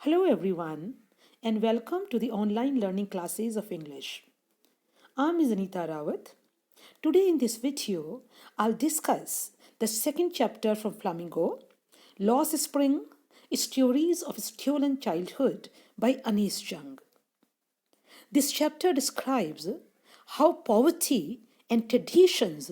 Hello everyone and welcome to the online learning classes of English. I'm Ms. Anita Rawat. Today in this video, I'll discuss the second chapter from Flamingo, Lost Spring, Stories of Stolen Childhood by Anis Jung. This chapter describes how poverty and traditions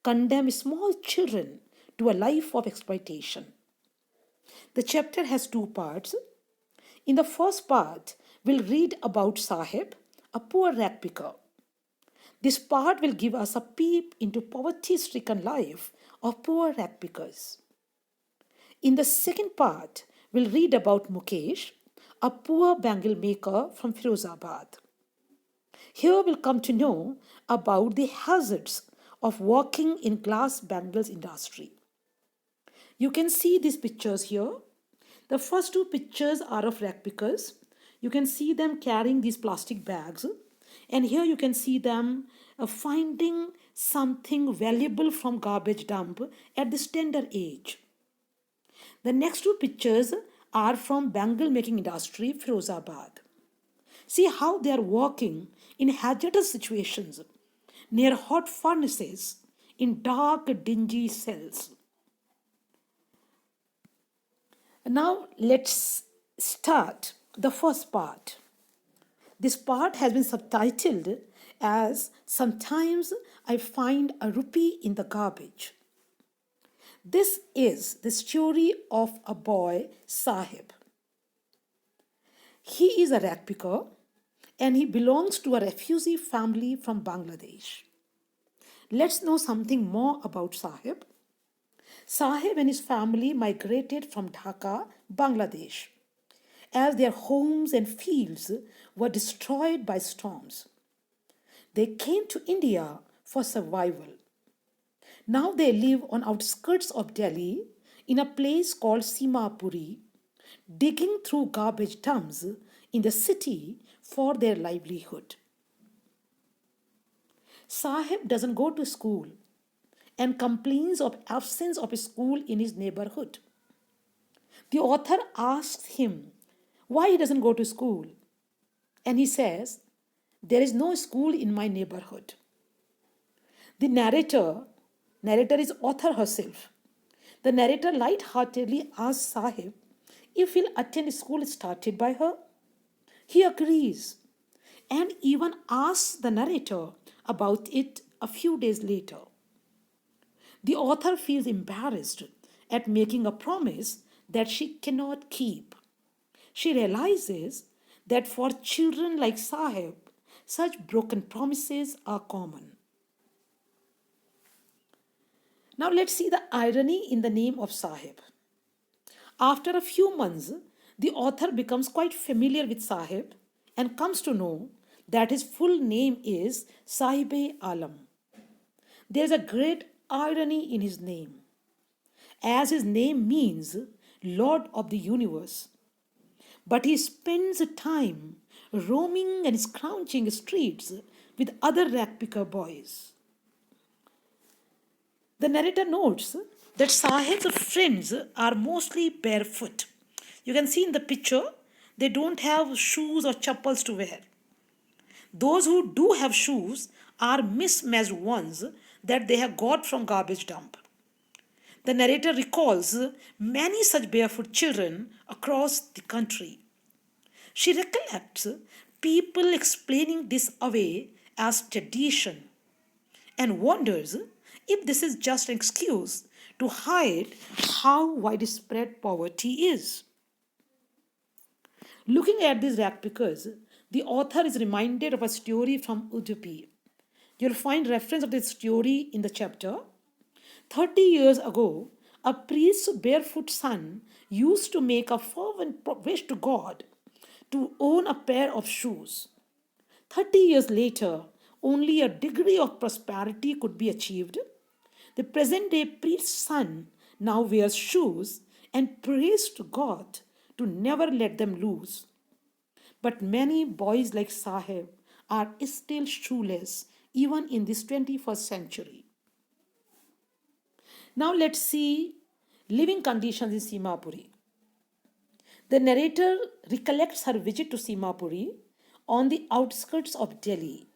condemn small children to a life of exploitation. The chapter has two parts. In the first part, we'll read about Sahib, a poor rag picker. This part will give us a peep into poverty-stricken life of poor rag pickers. In the second part, we'll read about Mukesh, a poor bangle maker from Firozabad. Here we'll come to know about the hazards of working in glass bangles industry. You can see these pictures here. The first two pictures are of rag pickers. You can see them carrying these plastic bags. And here you can see them finding something valuable from garbage dump at this tender age. The next two pictures are from bangle making industry, Firozabad. See how they are working in hazardous situations, near hot furnaces, in dark, dingy cells. Now let's start the first part. This part has been subtitled as Sometimes I Find a Rupee in the Garbage. This is the story of a boy, Sahib. He is a rag picker and he belongs to a refugee family from Bangladesh. Let's know something more about Sahib. Sahib and his family migrated from Dhaka, Bangladesh, as their homes and fields were destroyed by storms. They came to India for survival. Now they live on outskirts of Delhi in a place called Simapuri, digging through garbage dumps in the city for their livelihood. Sahib doesn't go to school and complains of absence of a school in his neighborhood. The author asks him why he doesn't go to school. And he says, there is no school in my neighborhood. The narrator is author herself. The narrator light-heartedly asks Sahib if he'll attend a school started by her. He agrees and even asks the narrator about it a few days later. The author feels embarrassed at making a promise that she cannot keep. She realizes that for children like Sahib, such broken promises are common. Now let's see the irony in the name of Sahib. After a few months, the author becomes quite familiar with Sahib and comes to know that his full name is Sahib-e-Alam. There is a great irony in his name, as his name means Lord of the Universe. But he spends time roaming and scrounging streets with other rag picker boys. The narrator notes that Sahib's friends are mostly barefoot. You can see in the picture, they don't have shoes or chappals to wear. Those who do have shoes are mismatched ones that they have got from garbage dump. The narrator recalls many such barefoot children across the country. She recollects people explaining this away as tradition and wonders if this is just an excuse to hide how widespread poverty is. Looking at these rag pickers, the author is reminded of a story from Udupi. You'll find reference of this story in the chapter. 30 years ago, a priest's barefoot son used to make a fervent wish to God to own a pair of shoes. 30 years later, only a degree of prosperity could be achieved. The present-day priest's son now wears shoes and prays to God to never let them loose. But many boys like Sahib are still shoeless even in this 21st century. Now let's see living conditions in Simapuri. The narrator recollects her visit to Simapuri on the outskirts of Delhi,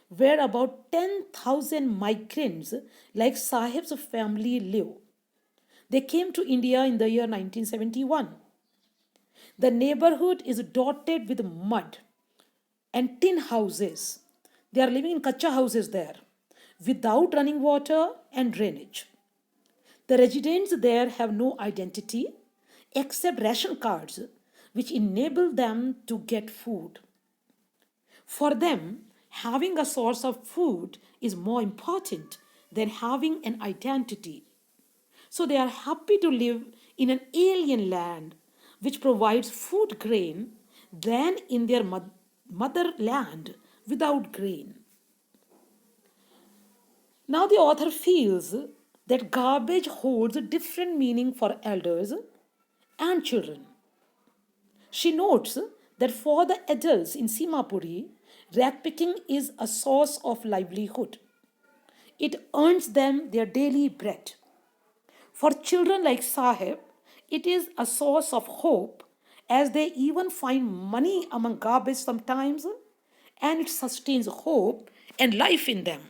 where about 10,000 migrants like Sahib's family live. They came to India in the year 1971. The neighborhood is dotted with mud and tin houses. They are living in kacha houses there without running water and drainage. The residents there have no identity except ration cards, which enable them to get food. For them, having a source of food is more important than having an identity. So they are happy to live in an alien land which provides food grain than in their motherland without grain. Now the author feels that garbage holds a different meaning for elders and children. She notes that for the adults in Simapuri, rag picking is a source of livelihood. It earns them their daily bread. For children like Sahib, it is a source of hope as they even find money among garbage sometimes and it sustains hope and life in them.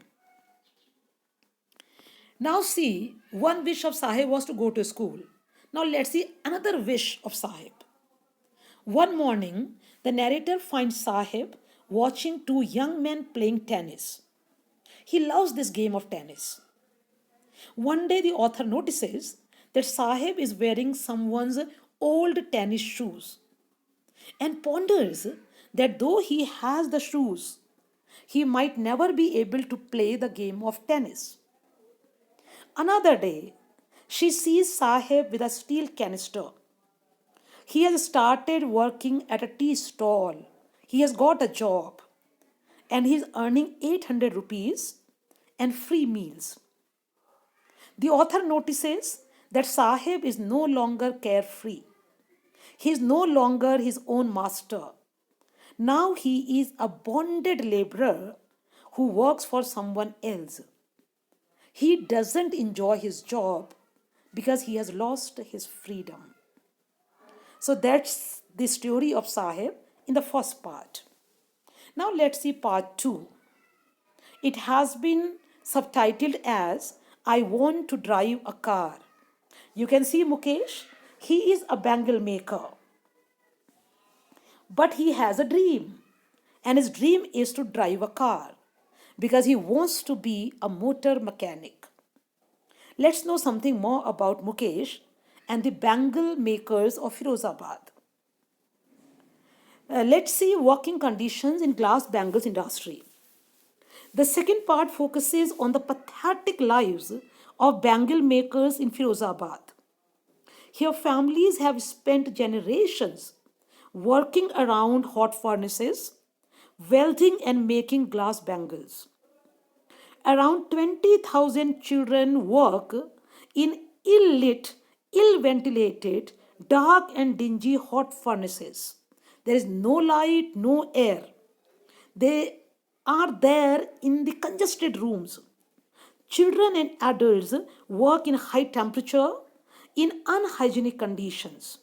Now see, one wish of Sahib was to go to school. Now let's see another wish of Sahib. One morning, the narrator finds Sahib watching two young men playing tennis. He loves this game of tennis. One day, the author notices that Sahib is wearing someone's old tennis shoes and ponders that though he has the shoes, he might never be able to play the game of tennis. Another day, she sees Sahib with a steel canister. He has started working at a tea stall. He has got a job and he is earning 800 rupees and free meals. The author notices that Sahib is no longer carefree. He is no longer his own master. Now he is a bonded laborer who works for someone else. He doesn't enjoy his job because he has lost his freedom. So that's the story of Sahib in the first part. Now let's see part 2. It has been subtitled as I Want to Drive a Car. You can see Mukesh, he is a bangle maker. But he has a dream. And his dream is to drive a car because he wants to be a motor mechanic. Let's know something more about Mukesh and the bangle makers of Firozabad. Let's see working conditions in glass bangles industry. The second part focuses on the pathetic lives of bangle makers in Firozabad. Here families have spent generations working around hot furnaces, welding and making glass bangles. Around 20,000 children work in ill-lit, ill-ventilated, dark and dingy hot furnaces. There is no light, no air. They are there in the congested rooms. Children and adults work in high temperature, in unhygienic conditions.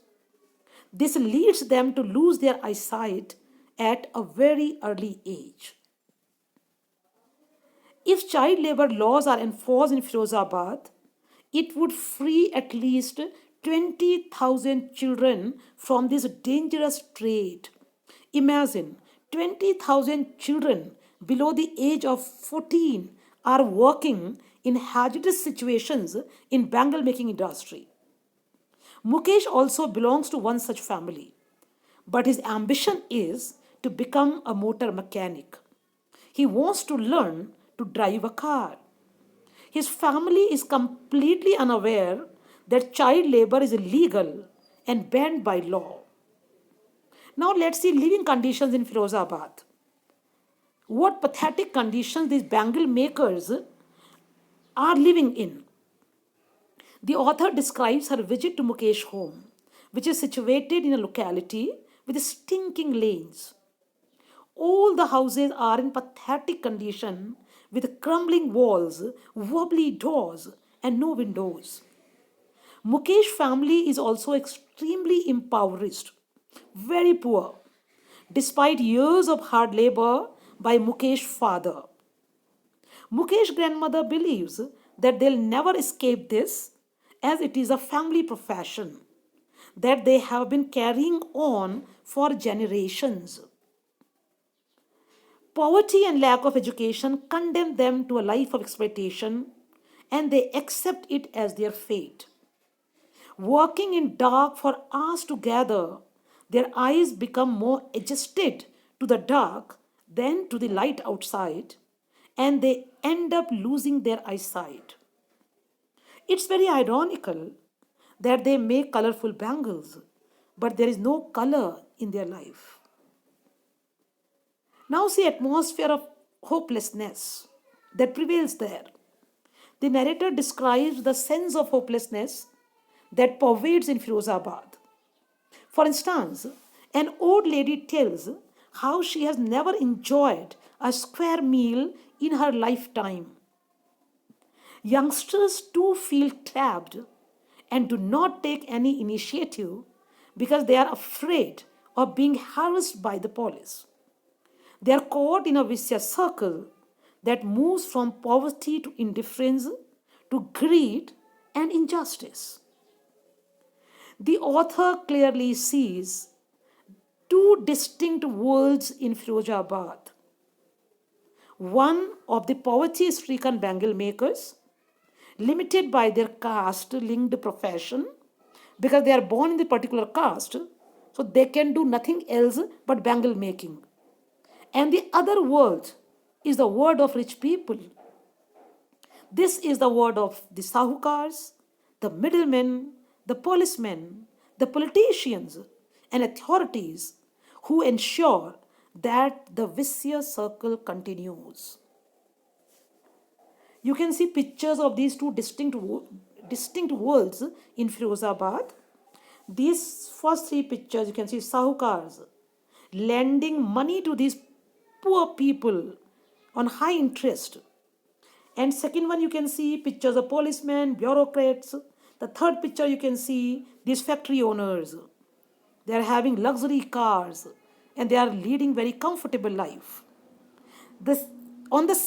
This leads them to lose their eyesight at a very early age. If child labor laws are enforced in Firozabad, it would free at least 20,000 children from this dangerous trade. Imagine 20,000 children below the age of 14 are working in hazardous situations in bangle making industry. Mukesh also belongs to one such family, but his ambition is to become a motor mechanic. He wants to learn to drive a car. His family is completely unaware that child labor is illegal and banned by law. Now let's see living conditions in Firozabad. What pathetic conditions these bangle makers are living in. The author describes her visit to Mukesh's home, which is situated in a locality with stinking lanes. All the houses are in pathetic condition with crumbling walls, wobbly doors, and no windows. Mukesh's family is also extremely impoverished. very poor, despite years of hard labor by Mukesh's father. Mukesh's grandmother believes that they'll never escape this as it is a family profession that they have been carrying on for generations. Poverty and lack of education condemn them to a life of exploitation and they accept it as their fate. Working in dark for hours together, their eyes become more adjusted to the dark than to the light outside, and they end up losing their eyesight. It's very ironical that they make colorful bangles, but there is no color in their life. Now, see atmosphere of hopelessness that prevails there. The narrator describes the sense of hopelessness that pervades in Firozabad. For instance, an old lady tells how she has never enjoyed a square meal in her lifetime. Youngsters too feel trapped and do not take any initiative because they are afraid of being harassed by the police. They are caught in a vicious circle that moves from poverty to indifference to greed and injustice. The author clearly sees two distinct worlds in Firozabad. One of the poverty stricken bangle makers, limited by their caste linked profession, because they are born in the particular caste, so they can do nothing else but bangle making. And the other world is the world of rich people. This is the word of the sahukars, the middlemen, the policemen, the politicians, and authorities who ensure that the vicious circle continues. You can see pictures of these two distinct worlds in Firozabad. These first three pictures, you can see sahukars lending money to these poor people on high interest. And second one, you can see pictures of policemen, bureaucrats. The third picture, you can see these factory owners. They are having luxury cars and they are leading very comfortable life. This, on the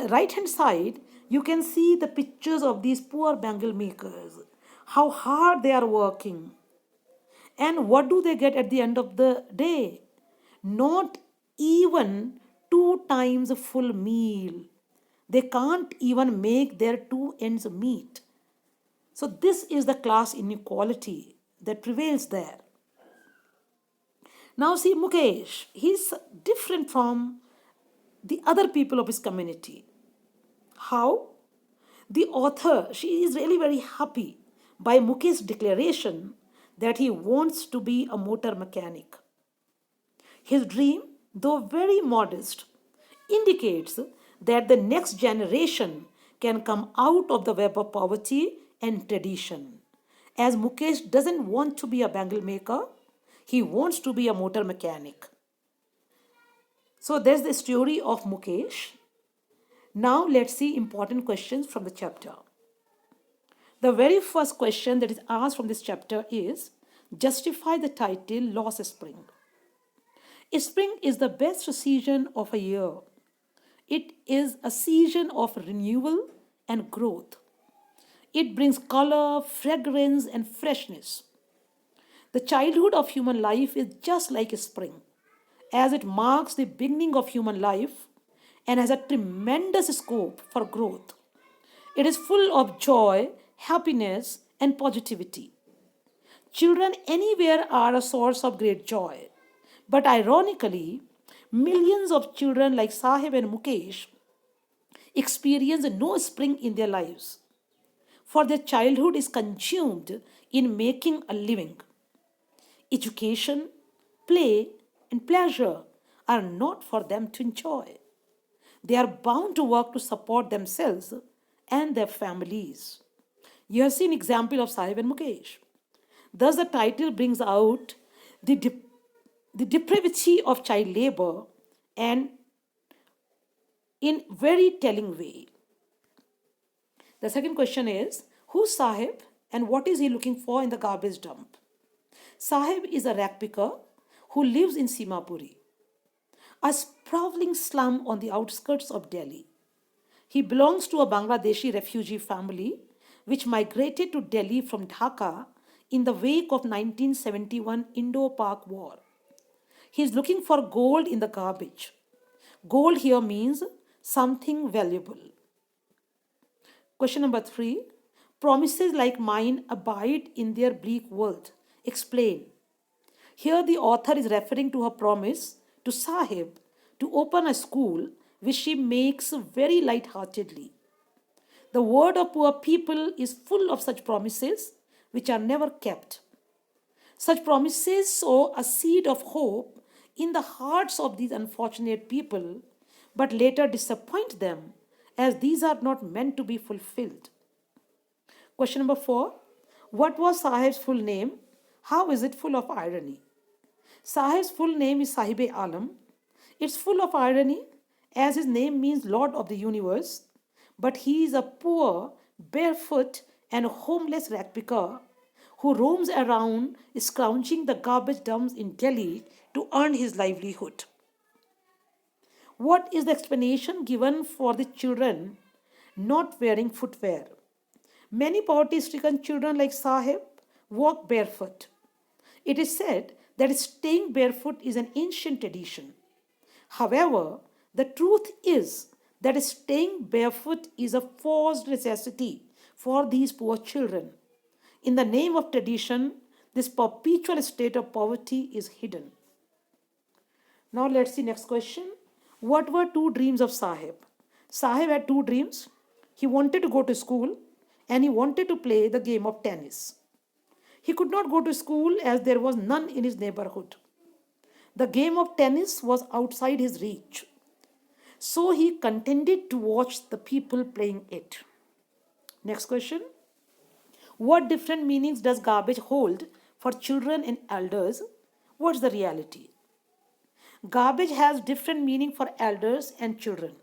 right hand side, you can see the pictures of these poor bangle makers, how hard they are working. And what do they get at the end of the day? Not even two times a full meal. They can't even make their two ends meet. So, this is the class inequality that prevails there. Now, see, Mukesh, he's different from the other people of his community. How? The author, she is really very happy by Mukesh's declaration that he wants to be a motor mechanic. His dream, though very modest, indicates that the next generation can come out of the web of poverty and tradition. As Mukesh doesn't want to be a bangle maker, he wants to be a motor mechanic. So there's the story of Mukesh. Now let's see important questions from the chapter. The very first question that is asked from this chapter is justify the title Lost Spring. Spring is the best season of a year. It is a season of renewal and growth. It brings color, fragrance, and freshness. The childhood of human life is just like a spring, as it marks the beginning of human life and has a tremendous scope for growth. It is full of joy, happiness, and positivity. Children anywhere are a source of great joy. But ironically, millions of children like Sahib and Mukesh experience no spring in their lives, for their childhood is consumed in making a living. Education, play, and pleasure are not for them to enjoy. They are bound to work to support themselves and their families. You have seen example of Sahib and Mukesh. Thus, the title brings out the depravity of child labor and in very telling way. The second question is, who's Sahib and what is he looking for in the garbage dump? Sahib is a rag picker who lives in Simapuri, a sprawling slum on the outskirts of Delhi. He belongs to a Bangladeshi refugee family which migrated to Delhi from Dhaka in the wake of 1971 Indo-Pak War. He is looking for gold in the garbage. Gold here means something valuable. Question number 3. Promises like mine abide in their bleak world. Explain. Here the author is referring to her promise to Sahib to open a school which she makes very light-heartedly. The word of poor people is full of such promises which are never kept. Such promises sow a seed of hope in the hearts of these unfortunate people, but later disappoint them as these are not meant to be fulfilled. Question number 4. What was Sahib's full name? How is it full of irony? Sahib's full name is Sahib-e-Alam. It's full of irony as his name means Lord of the Universe, but he is a poor, barefoot, and homeless ragpicker who roams around scrounging the garbage dumps in Delhi to earn his livelihood. What is the explanation given for the children not wearing footwear? Many poverty-stricken children like Sahib walk barefoot. It is said that staying barefoot is an ancient tradition. However, the truth is that staying barefoot is a forced necessity for these poor children. In the name of tradition, this perpetual state of poverty is hidden. Now let's see next question. What were two dreams of Sahib? Sahib had two dreams. He wanted to go to school and he wanted to play the game of tennis. He could not go to school as there was none in his neighborhood. The game of tennis was outside his reach. So he contented to watch the people playing it. Next question. What different meanings does garbage hold for children and elders? What's the reality? Garbage has different meaning for elders and children.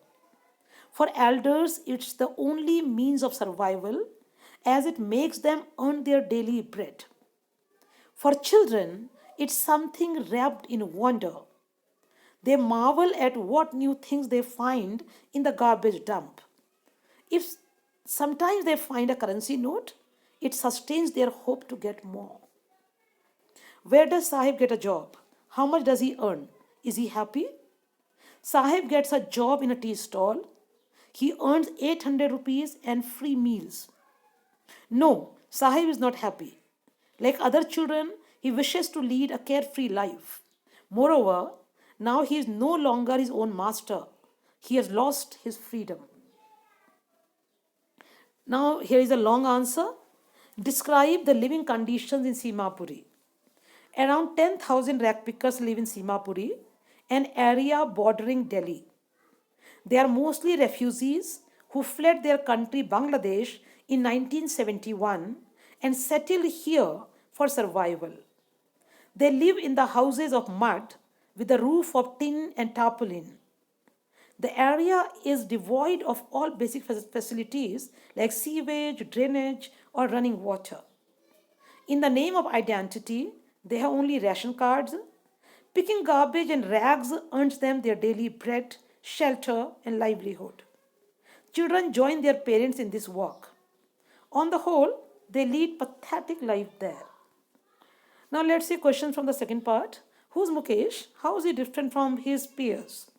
For elders, it's the only means of survival as it makes them earn their daily bread. For children, it's something wrapped in wonder. They marvel at what new things they find in the garbage dump. If sometimes they find a currency note, it sustains their hope to get more. Where does Sahib get a job? How much does he earn? Is he happy? Sahib gets a job in a tea stall. He earns 800 rupees and free meals. No, Sahib is not happy. Like other children, he wishes to lead a carefree life. Moreover, now he is no longer his own master. He has lost his freedom. Now, here is a long answer. Describe the living conditions in Simapuri. Around 10,000 ragpickers live in Simapuri, an area bordering Delhi. They are mostly refugees who fled their country Bangladesh in 1971 and settled here for survival. They live in the houses of mud with a roof of tin and tarpaulin. The area is devoid of all basic facilities like sewage, drainage, or running water. In the name of identity, they have only ration cards. Picking garbage and rags earns them their daily bread, shelter, and livelihood. Children join their parents in this work. On the whole, they lead pathetic life there. Now let's see questions from the second part. Who's Mukesh? How is he different from his peers?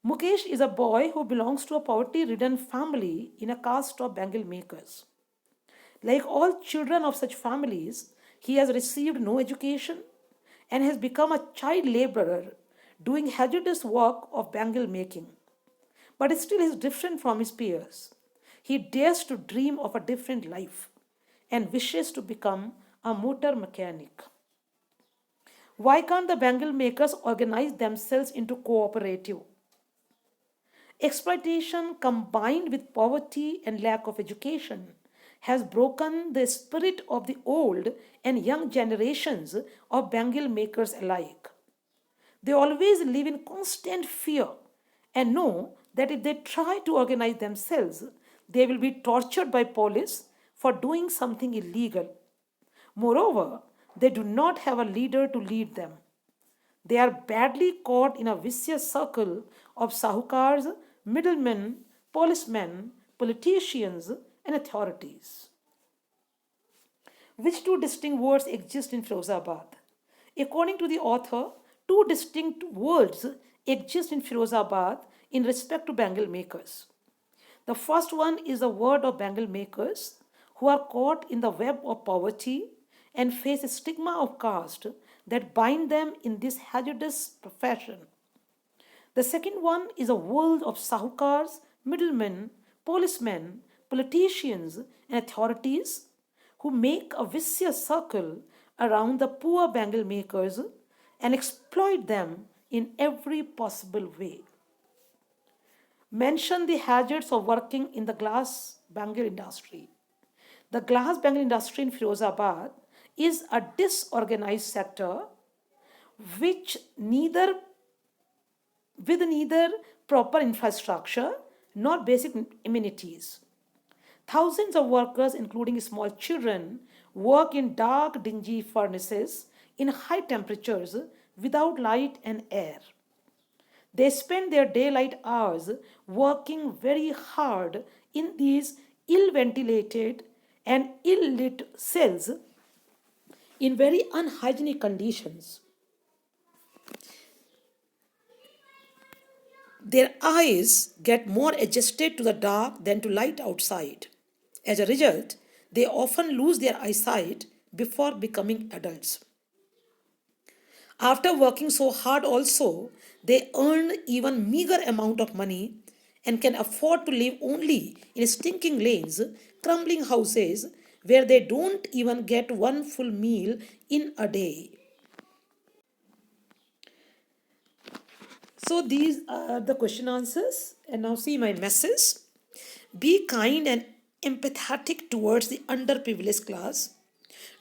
Mukesh is a boy who belongs to a poverty-ridden family in a caste of bangle makers. Like all children of such families, he has received no education and has become a child laborer doing hazardous work of bangle making. But still he is different from his peers. He dares to dream of a different life and wishes to become a motor mechanic. Why can't the bangle makers organize themselves into cooperative? Exploitation combined with poverty and lack of education has broken the spirit of the old and young generations of bangle makers alike. They always live in constant fear and know that if they try to organize themselves, they will be tortured by police for doing something illegal. Moreover, they do not have a leader to lead them. They are badly caught in a vicious circle of sahukars, middlemen, policemen, politicians, and authorities. Which two distinct words exist in Firozabad? According to the author, two distinct words exist in Firozabad in respect to bangle makers. The first one is the word of bangle makers who are caught in the web of poverty and face a stigma of caste that bind them in this hazardous profession. The second one is a world of sahukars, middlemen, policemen, politicians, and authorities who make a vicious circle around the poor bangle makers and exploit them in every possible way. Mention the hazards of working in the glass bangle industry. The glass bangle industry in Firozabad is a disorganized sector which neither with neither proper infrastructure nor basic amenities. Thousands of workers, including small children, work in dark, dingy furnaces in high temperatures without light and air. They spend their daylight hours working very hard in these ill ventilated and ill lit cells in very unhygienic conditions. Their eyes get more adjusted to the dark than to light outside. As a result, they often lose their eyesight before becoming adults. After working so hard also, they earn even meager amount of money and can afford to live only in stinking lanes, crumbling houses where they don't even get one full meal in a day. So these are the question answers. And now see my message. Be kind and empathetic towards the underprivileged class.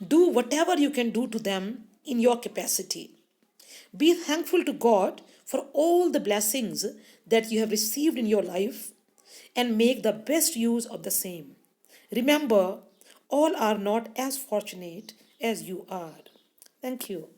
Do whatever you can do to them in your capacity. Be thankful to God for all the blessings that you have received in your life and make the best use of the same. Remember, all are not as fortunate as you are. Thank you.